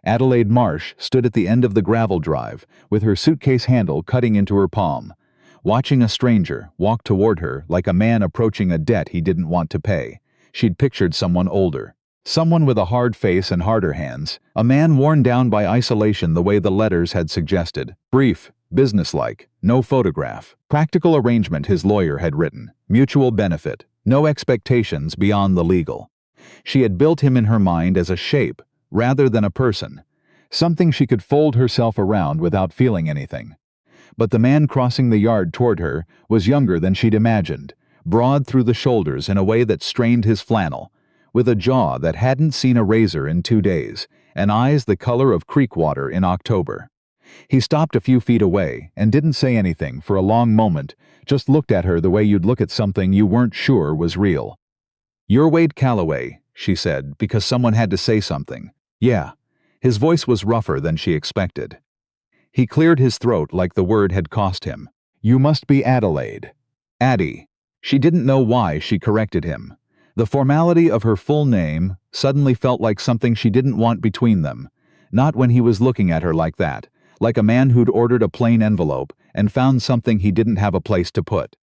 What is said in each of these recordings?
Adelaide Marsh stood at the end of the gravel drive, with her suitcase handle cutting into her palm, watching a stranger walk toward her like a man approaching a debt he didn't want to pay. She'd pictured someone older. Someone with a hard face and harder hands, a man worn down by isolation the way the letters had suggested. Brief, businesslike, no photograph. Practical arrangement his lawyer had written. Mutual benefit, no expectations beyond the legal. She had built him in her mind as a shape, rather than a person. Something she could fold herself around without feeling anything. But the man crossing the yard toward her was younger than she'd imagined, broad through the shoulders in a way that strained his flannel, with a jaw that hadn't seen a razor in 2 days, and eyes the color of creek water in October. He stopped a few feet away and didn't say anything for a long moment, just looked at her the way you'd look at something you weren't sure was real. "You're Wade Calloway," she said, because someone had to say something. "Yeah." His voice was rougher than she expected. He cleared his throat like the word had cost him. "You must be Adelaide." Addie. She didn't know why she corrected him. The formality of her full name suddenly felt like something she didn't want between them, not when he was looking at her like that, like a man who'd ordered a plain envelope and found something he didn't have a place to put.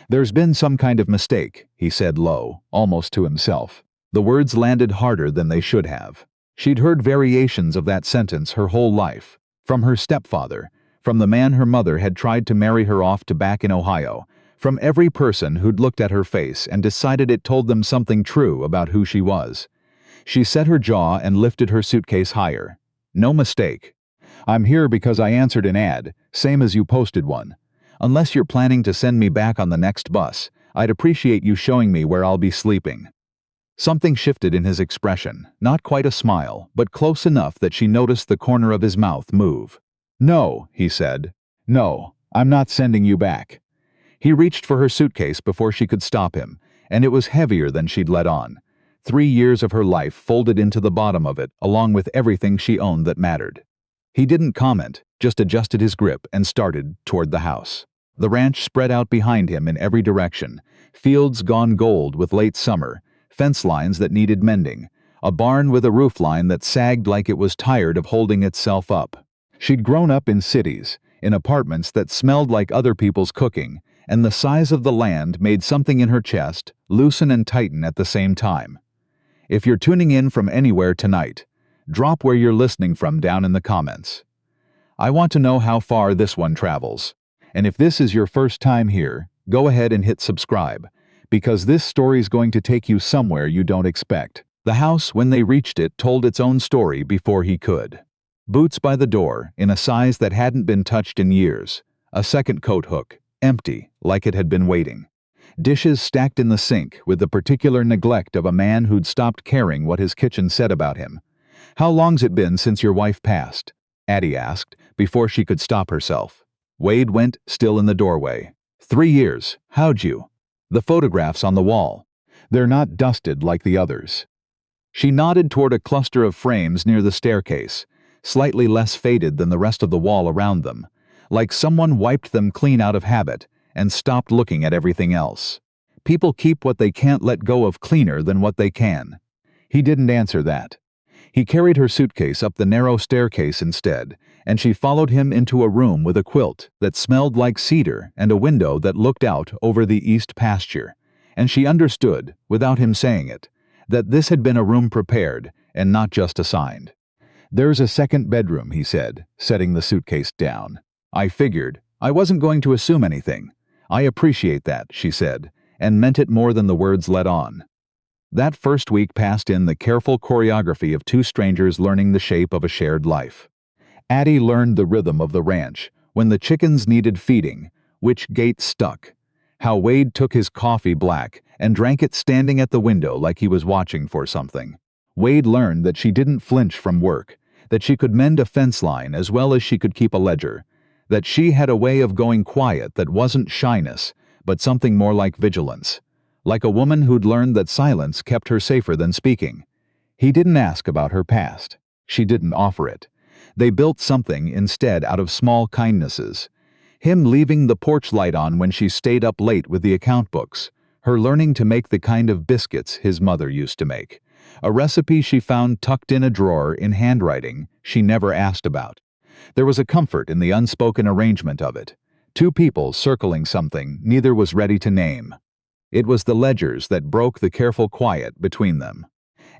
"There's been some kind of mistake," he said low, almost to himself. The words landed harder than they should have. She'd heard variations of that sentence her whole life, from her stepfather, from the man her mother had tried to marry her off to back in Ohio, from every person who'd looked at her face and decided it told them something true about who she was. She set her jaw and lifted her suitcase higher. "No mistake. I'm here because I answered an ad, same as you posted one. Unless you're planning to send me back on the next bus, I'd appreciate you showing me where I'll be sleeping." Something shifted in his expression, not quite a smile, but close enough that she noticed the corner of his mouth move. "No," he said. "No, I'm not sending you back." He reached for her suitcase before she could stop him, and it was heavier than she'd let on. 3 years of her life folded into the bottom of it, along with everything she owned that mattered. He didn't comment, just adjusted his grip and started toward the house. The ranch spread out behind him in every direction, fields gone gold with late summer, fence lines that needed mending, a barn with a roofline that sagged like it was tired of holding itself up. She'd grown up in cities, in apartments that smelled like other people's cooking, and the size of the land made something in her chest loosen and tighten at the same time. If you're tuning in from anywhere tonight, drop where you're listening from down in the comments. I want to know how far this one travels. And if this is your first time here, go ahead and hit subscribe, because this story's going to take you somewhere you don't expect. The house, when they reached it, told its own story before he could. Boots by the door, in a size that hadn't been touched in years. A second coat hook, empty, like it had been waiting. Dishes stacked in the sink with the particular neglect of a man who'd stopped caring what his kitchen said about him. "How long's it been since your wife passed?" Addie asked, before she could stop herself. Wade went, still in the doorway. 3 years. How'd you?" "The photographs on the wall. They're not dusted like the others." She nodded toward a cluster of frames near the staircase, slightly less faded than the rest of the wall around them, like someone wiped them clean out of habit and stopped looking at everything else. People keep what they can't let go of cleaner than what they can. He didn't answer that. He carried her suitcase up the narrow staircase instead, and she followed him into a room with a quilt that smelled like cedar and a window that looked out over the east pasture. And she understood, without him saying it, that this had been a room prepared and not just assigned. "There's a second bedroom," he said, setting the suitcase down. "I figured. I wasn't going to assume anything. I appreciate that," she said, and meant it more than the words let on. That first week passed in the careful choreography of two strangers learning the shape of a shared life. Addie learned the rhythm of the ranch, when the chickens needed feeding, which gate stuck, how Wade took his coffee black and drank it standing at the window like he was watching for something. Wade learned that she didn't flinch from work, that she could mend a fence line as well as she could keep a ledger, that she had a way of going quiet that wasn't shyness, but something more like vigilance. Like a woman who'd learned that silence kept her safer than speaking. He didn't ask about her past. She didn't offer it. They built something instead out of small kindnesses. Him leaving the porch light on when she stayed up late with the account books. Her learning to make the kind of biscuits his mother used to make. A recipe she found tucked in a drawer in handwriting she never asked about. There was a comfort in the unspoken arrangement of it. Two people circling something neither was ready to name. It was the ledgers that broke the careful quiet between them.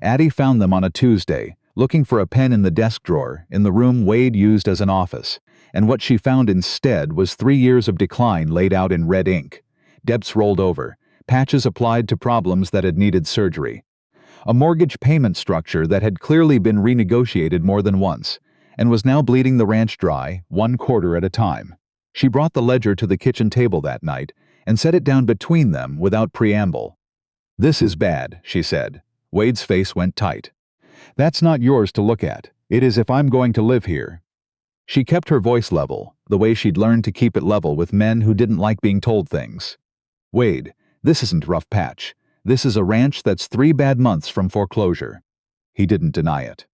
Addie found them on a Tuesday, looking for a pen in the desk drawer in the room Wade used as an office, and what she found instead was 3 years of decline laid out in red ink. Debts rolled over, patches applied to problems that had needed surgery. A mortgage payment structure that had clearly been renegotiated more than once, and was now bleeding the ranch dry, 1/4 at a time. She brought the ledger to the kitchen table that night and set it down between them without preamble. "This is bad," she said. Wade's face went tight. "That's not yours to look at. It is if I'm going to live here." She kept her voice level, the way she'd learned to keep it level with men who didn't like being told things. "Wade, this isn't rough patch. This is a ranch that's 3 bad months from foreclosure." He didn't deny it.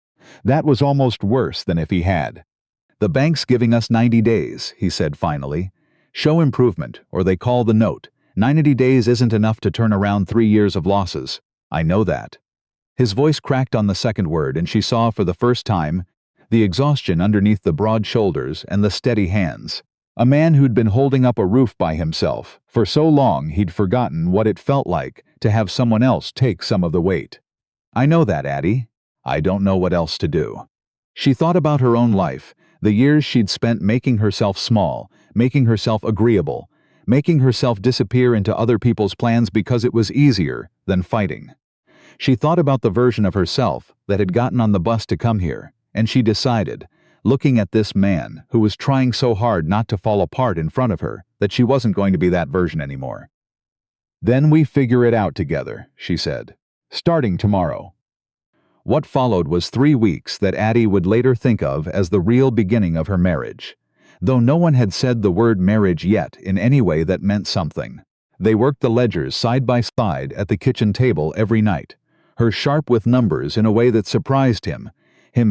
That was almost worse than if he had. "The bank's giving us 90 days, he said finally. "Show improvement, or they call the note. 90 days isn't enough to turn around 3 years of losses. I know that." His voice cracked on the second word, and she saw for the first time the exhaustion underneath the broad shoulders and the steady hands. A man who'd been holding up a roof by himself for so long he'd forgotten what it felt like to have someone else take some of the weight. "I know that, Addie. I don't know what else to do." She thought about her own life, the years she'd spent making herself small, making herself agreeable, making herself disappear into other people's plans because it was easier than fighting. She thought about the version of herself that had gotten on the bus to come here, and she decided, looking at this man who was trying so hard not to fall apart in front of her, that she wasn't going to be that version anymore. "Then we figure it out together," she said, "starting tomorrow." What followed was 3 weeks that Addie would later think of as the real beginning of her marriage. Though no one had said the word marriage yet in any way that meant something. They worked the ledgers side by side at the kitchen table every night, her sharp with numbers in a way that surprised him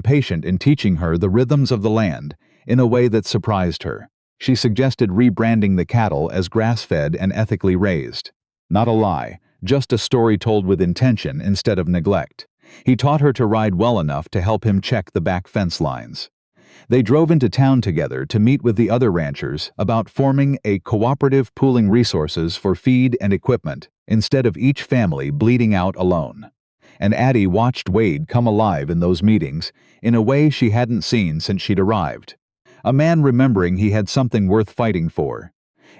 patient in teaching her the rhythms of the land in a way that surprised her. She suggested rebranding the cattle as grass-fed and ethically raised. Not a lie, just a story told with intention instead of neglect. He taught her to ride well enough to help him check the back fence lines. They drove into town together to meet with the other ranchers about forming a cooperative pooling resources for feed and equipment instead of each family bleeding out alone. And Addie watched Wade come alive in those meetings in a way she hadn't seen since she'd arrived. A man remembering he had something worth fighting for.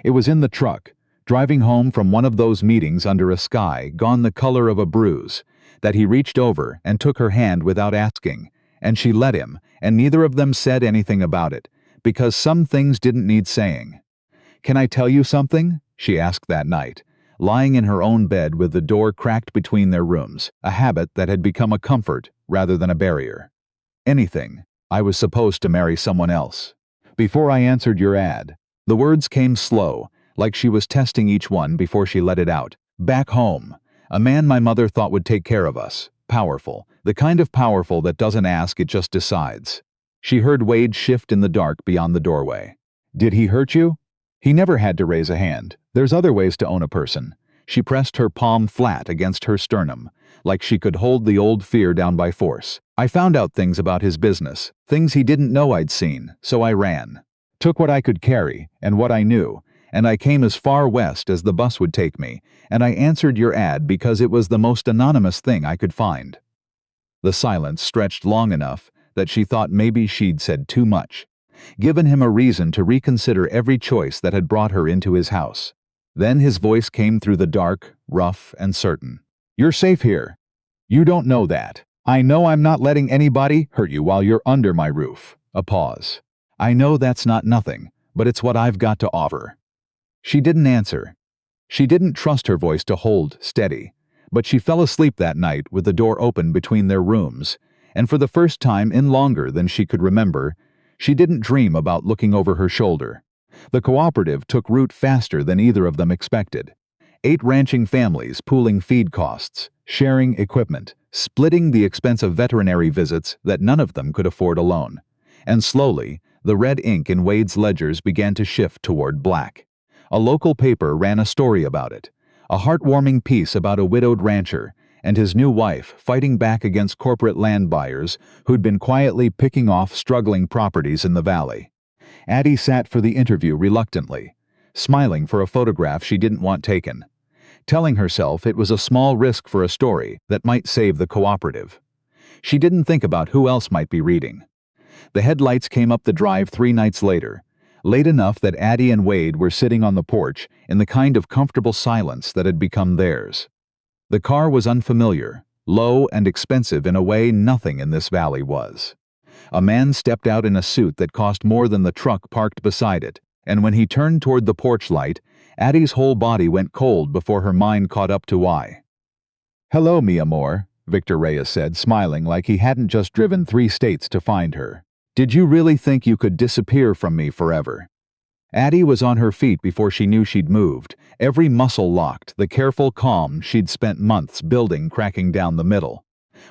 It was in the truck, driving home from one of those meetings under a sky gone the color of a bruise, that he reached over and took her hand without asking, and she let him, and neither of them said anything about it, because some things didn't need saying. "Can I tell you something?" she asked that night, lying in her own bed with the door cracked between their rooms, a habit that had become a comfort rather than a barrier. "Anything. I was supposed to marry someone else. Before I answered your ad." The words came slow, like she was testing each one before she let it out. "Back home. A man my mother thought would take care of us. Powerful. The kind of powerful that doesn't ask, it just decides." She heard Wade shift in the dark beyond the doorway. "Did he hurt you?" "He never had to raise a hand. There's other ways to own a person." She pressed her palm flat against her sternum, like she could hold the old fear down by force. "I found out things about his business, things he didn't know I'd seen, so I ran. Took what I could carry, and what I knew, and I came as far west as the bus would take me, and I answered your ad because it was the most anonymous thing I could find." The silence stretched long enough that she thought maybe she'd said too much, given him a reason to reconsider every choice that had brought her into his house. Then his voice came through the dark, rough and certain. "You're safe here. You don't know that. I know I'm not letting anybody hurt you while you're under my roof." A pause. "I know that's not nothing, but it's what I've got to offer." She didn't answer. She didn't trust her voice to hold steady, but she fell asleep that night with the door open between their rooms, and for the first time in longer than she could remember, she didn't dream about looking over her shoulder. The cooperative took root faster than either of them expected. 8 ranching families pooling feed costs, sharing equipment, splitting the expense of veterinary visits that none of them could afford alone. And slowly, the red ink in Wade's ledgers began to shift toward black. A local paper ran a story about it, a heartwarming piece about a widowed rancher, and his new wife fighting back against corporate land buyers who'd been quietly picking off struggling properties in the valley. Addie sat for the interview reluctantly, smiling for a photograph she didn't want taken, telling herself it was a small risk for a story that might save the cooperative. She didn't think about who else might be reading. The headlights came up the drive 3 nights later, late enough that Addie and Wade were sitting on the porch in the kind of comfortable silence that had become theirs. The car was unfamiliar, low and expensive in a way nothing in this valley was. A man stepped out in a suit that cost more than the truck parked beside it, and when he turned toward the porch light, Addie's whole body went cold before her mind caught up to why. "Hello, mi amor," Victor Reyes said, smiling like he hadn't just driven 3 states to find her. "Did you really think you could disappear from me forever?" Addie was on her feet before she knew she'd moved, every muscle locked, the careful calm she'd spent months building cracking down the middle.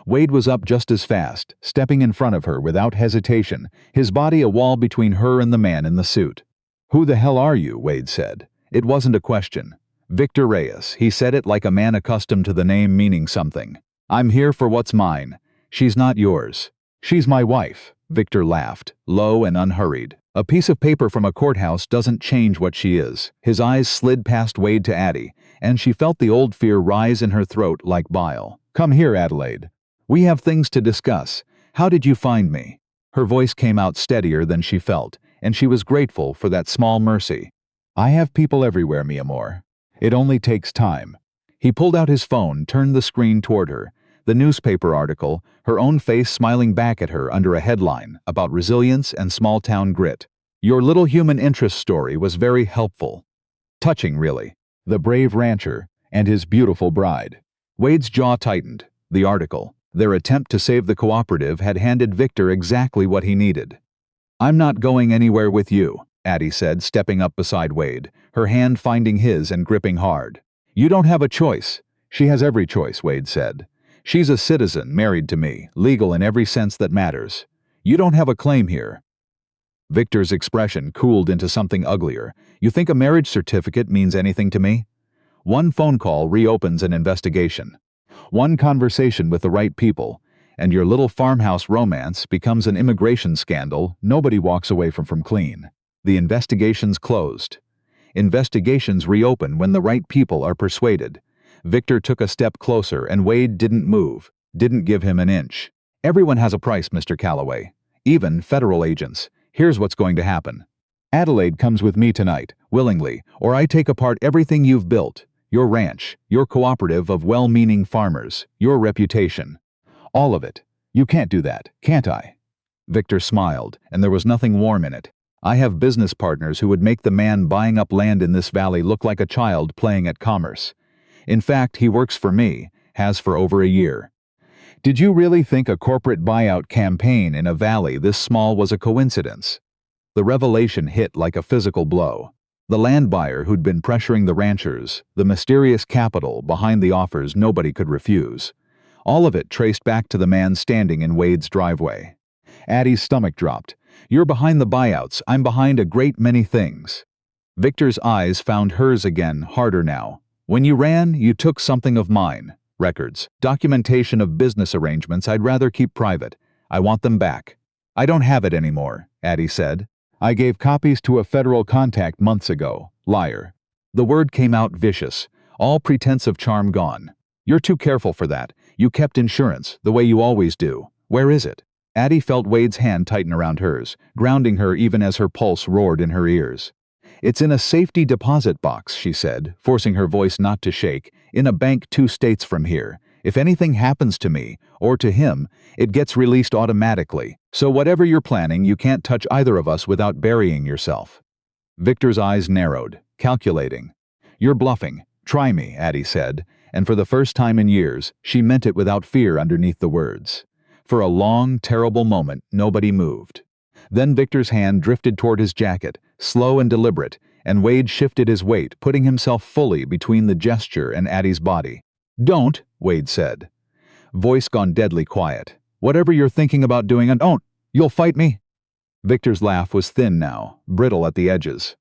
Wade was up just as fast, stepping in front of her without hesitation, his body a wall between her and the man in the suit. "Who the hell are you?" Wade said. It wasn't a question. "Victor Reyes," he said it like a man accustomed to the name meaning something. "I'm here for what's mine. She's not yours." "She's my wife," Victor laughed, low and unhurried. "A piece of paper from a courthouse doesn't change what she is." His eyes slid past Wade to Addie, and she felt the old fear rise in her throat like bile. "Come here, Adelaide. We have things to discuss. How did you find me?" Her voice came out steadier than she felt, and she was grateful for that small mercy. "I have people everywhere, mi amor. It only takes time." He pulled out his phone, turned the screen toward her. The newspaper article, her own face smiling back at her under a headline about resilience and small-town grit. "Your little human interest story was very helpful. Touching, really. The brave rancher and his beautiful bride." Wade's jaw tightened. The article, their attempt to save the cooperative, had handed Victor exactly what he needed. "I'm not going anywhere with you," Addie said, stepping up beside Wade, her hand finding his and gripping hard. "You don't have a choice." "She has every choice," Wade said. "She's a citizen, married to me, legal in every sense that matters. You don't have a claim here." Victor's expression cooled into something uglier. "You think a marriage certificate means anything to me? One phone call reopens an investigation. One conversation with the right people, and your little farmhouse romance becomes an immigration scandal nobody walks away from clean. The investigation's closed. Investigations reopen when the right people are persuaded." Victor took a step closer, and Wade didn't move, didn't give him an inch. "Everyone has a price, Mr. Calloway. Even federal agents. Here's what's going to happen. Adelaide comes with me tonight, willingly, or I take apart everything you've built. Your ranch, your cooperative of well-meaning farmers, your reputation. All of it. You can't do that, can't I?" Victor smiled, and there was nothing warm in it. "I have business partners who would make the man buying up land in this valley look like a child playing at commerce. In fact, he works for me, has for over a year." Did you really think a corporate buyout campaign in a valley this small was a coincidence? The revelation hit like a physical blow. The land buyer who'd been pressuring the ranchers, the mysterious capital behind the offers nobody could refuse. All of it traced back to the man standing in Wade's driveway. Addie's stomach dropped. "You're behind the buyouts, I'm behind a great many things." Victor's eyes found hers again, harder now. "When you ran, you took something of mine. Records, documentation of business arrangements I'd rather keep private. I want them back." "I don't have it anymore," Addie said. "I gave copies to a federal contact months ago. Liar." The word came out vicious, all pretense of charm gone. "You're too careful for that. You kept insurance, the way you always do. Where is it?" Addie felt Wade's hand tighten around hers, grounding her even as her pulse roared in her ears. "It's in a safety deposit box," she said, forcing her voice not to shake, "in a bank 2 states from here. If anything happens to me, or to him, it gets released automatically. So whatever you're planning, you can't touch either of us without burying yourself." Victor's eyes narrowed, calculating. "You're bluffing. Try me," Addie said, and for the first time in years, she meant it without fear underneath the words. For a long, terrible moment, nobody moved. Then Victor's hand drifted toward his jacket, slow and deliberate, and Wade shifted his weight, putting himself fully between the gesture and Addie's body. "Don't," Wade said. Voice gone deadly quiet. "Whatever you're thinking about doing, and don't. You'll fight me?" Victor's laugh was thin now, brittle at the edges.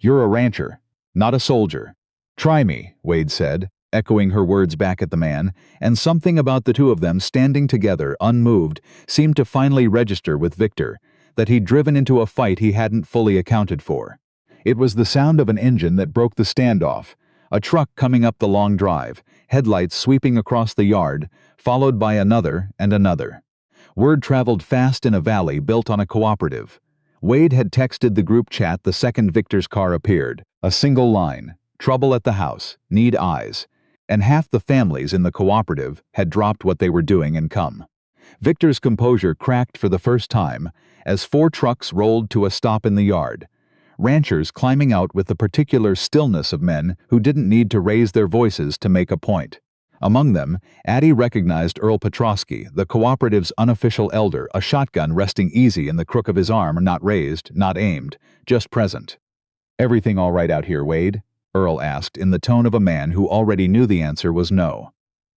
"You're a rancher, not a soldier." "Try me," Wade said. echoing her words back at the man, and something about the two of them standing together, unmoved, seemed to finally register with Victor, that he'd driven into a fight he hadn't fully accounted for. It was the sound of an engine that broke the standoff, a truck coming up the long drive, headlights sweeping across the yard, followed by another and another. Word traveled fast in a valley built on a cooperative. Wade had texted the group chat the second Victor's car appeared, a single line, "Trouble at the house, need eyes," and half the families in the cooperative had dropped what they were doing and come. Victor's composure cracked for the first time as 4 trucks rolled to a stop in the yard, ranchers climbing out with the particular stillness of men who didn't need to raise their voices to make a point. Among them, Addie recognized Earl Petrosky, the cooperative's unofficial elder, a shotgun resting easy in the crook of his arm, not raised, not aimed, just present. "Everything all right out here, Wade?" Earl asked in the tone of a man who already knew the answer was no.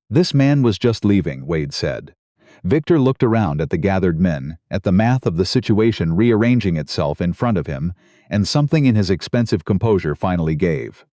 "This man was just leaving," Wade said. Victor looked around at the gathered men, at the math of the situation rearranging itself in front of him, and something in his expensive composure finally gave.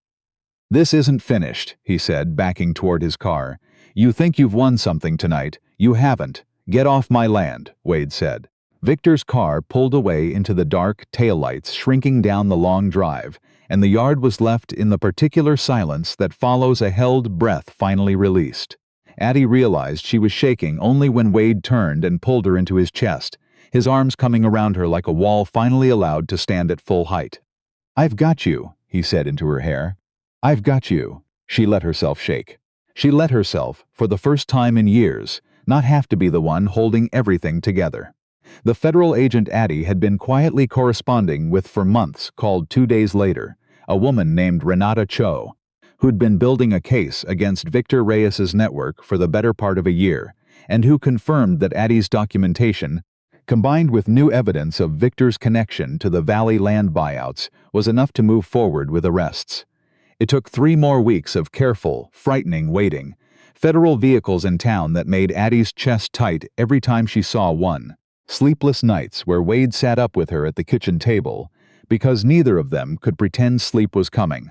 "This isn't finished," he said, backing toward his car. "You think you've won something tonight. You haven't. Get off my land," Wade said. Victor's car pulled away into the dark, taillights shrinking down the long drive, and the yard was left in the particular silence that follows a held breath finally released. Addie realized she was shaking only when Wade turned and pulled her into his chest, his arms coming around her like a wall finally allowed to stand at full height. "I've got you," he said into her hair. "I've got you." She let herself shake. She let herself, for the first time in years, not have to be the one holding everything together. The federal agent Addie had been quietly corresponding with for months, called 2 days later, a woman named Renata Cho, who'd been building a case against Victor Reyes's network for the better part of a year, and who confirmed that Addie's documentation, combined with new evidence of Victor's connection to the Valley land buyouts, was enough to move forward with arrests. It took 3 more weeks of careful, frightening waiting, federal vehicles in town that made Addie's chest tight every time she saw one, sleepless nights where Wade sat up with her at the kitchen table, because neither of them could pretend sleep was coming.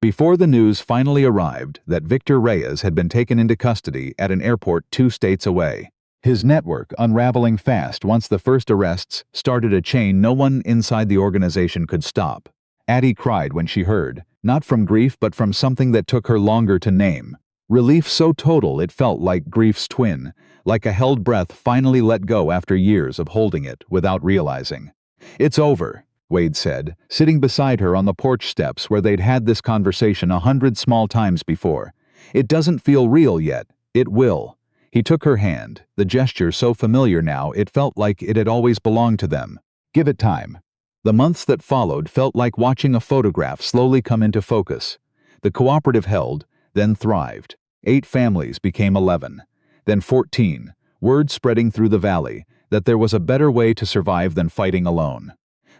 Before the news finally arrived that Victor Reyes had been taken into custody at an airport 2 states away, his network unraveling fast once the first arrests started a chain no one inside the organization could stop. Addie cried when she heard, not from grief but from something that took her longer to name. Relief so total it felt like grief's twin, like a held breath finally let go after years of holding it without realizing. "It's over," Wade said, sitting beside her on the porch steps where they'd had this conversation 100 small times before. "It doesn't feel real yet. It will." He took her hand, the gesture so familiar now it felt like it had always belonged to them. "Give it time." The months that followed felt like watching a photograph slowly come into focus. The cooperative held, then thrived. 8 families became 11, then 14, word spreading through the valley that there was a better way to survive than fighting alone.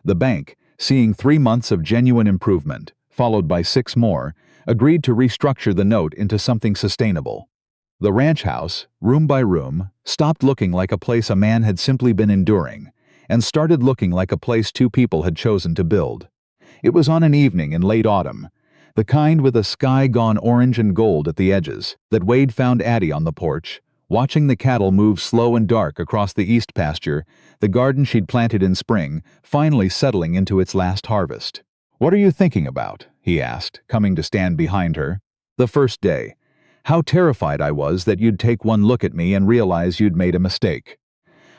The bank, seeing 3 months of genuine improvement, followed by 6 more, agreed to restructure the note into something sustainable. The ranch house, room by room, stopped looking like a place a man had simply been enduring, and started looking like a place 2 people had chosen to build. It was on an evening in late autumn, the kind with a sky gone orange and gold at the edges, that Wade found Addie on the porch, watching the cattle move slow and dark across the east pasture, the garden she'd planted in spring, finally settling into its last harvest. "What are you thinking about?" he asked, coming to stand behind her. "The first day. How terrified I was that you'd take one look at me and realize you'd made a mistake.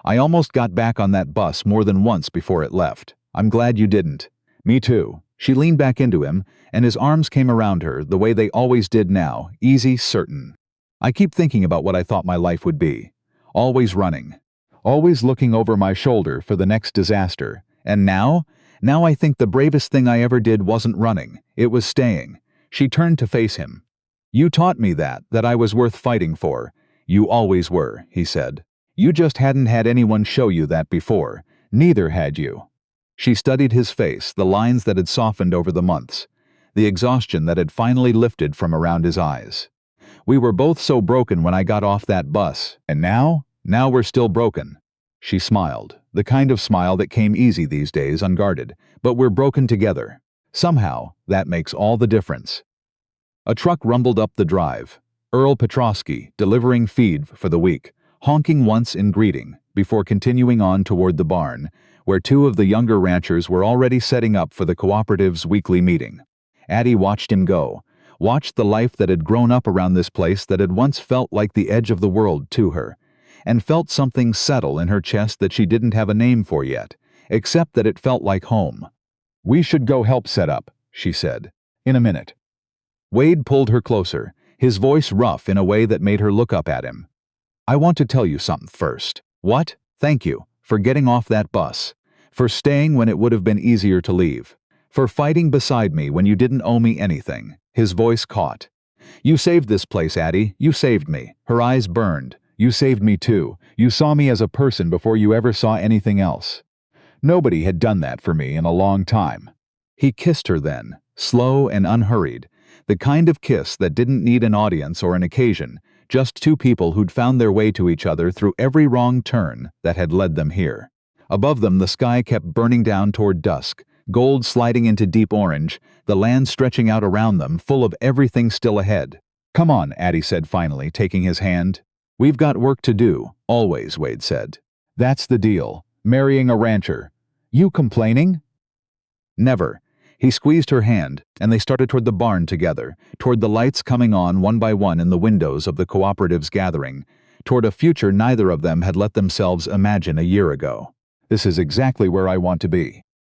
I almost got back on that bus more than once before it left. I'm glad you didn't." "Me too." She leaned back into him, and his arms came around her the way they always did now, easy, certain. "I keep thinking about what I thought my life would be. Always running. Always looking over my shoulder for the next disaster. And now I think the bravest thing I ever did wasn't running. It was staying." She turned to face him. "You taught me that I was worth fighting for. You always were," he said. "You just hadn't had anyone show you that before. Neither had you." She studied his face, the lines that had softened over the months, the exhaustion that had finally lifted from around his eyes. "We were both so broken when I got off that bus, and now we're still broken." She smiled, the kind of smile that came easy these days, unguarded, "but we're broken together. Somehow, that makes all the difference." A truck rumbled up the drive. Earl Petrosky, delivering feed for the week, honking once in greeting, before continuing on toward the barn, where two of the younger ranchers were already setting up for the cooperative's weekly meeting. Addie watched him go, watched the life that had grown up around this place that had once felt like the edge of the world to her, and felt something settle in her chest that she didn't have a name for yet, except that it felt like home. "We should go help set up," she said. "In a minute." Wade pulled her closer, his voice rough in a way that made her look up at him. "I want to tell you something first." "What?" "Thank you for getting off that bus, for staying when it would have been easier to leave, for fighting beside me when you didn't owe me anything." His voice caught. "You saved this place, Addie. You saved me." Her eyes burned. "You saved me too. You saw me as a person before you ever saw anything else. Nobody had done that for me in a long time." He kissed her then, slow and unhurried, the kind of kiss that didn't need an audience or an occasion, just two people who'd found their way to each other through every wrong turn that had led them here. Above them, the sky kept burning down toward dusk, gold sliding into deep orange, the land stretching out around them, full of everything still ahead. "Come on," Addie said finally, taking his hand. "We've got work to do, always," Wade said. "That's the deal. Marrying a rancher. You complaining?" "Never." He squeezed her hand, and they started toward the barn together, toward the lights coming on one by one in the windows of the cooperative's gathering, toward a future neither of them had let themselves imagine a year ago. "This is exactly where I want to be."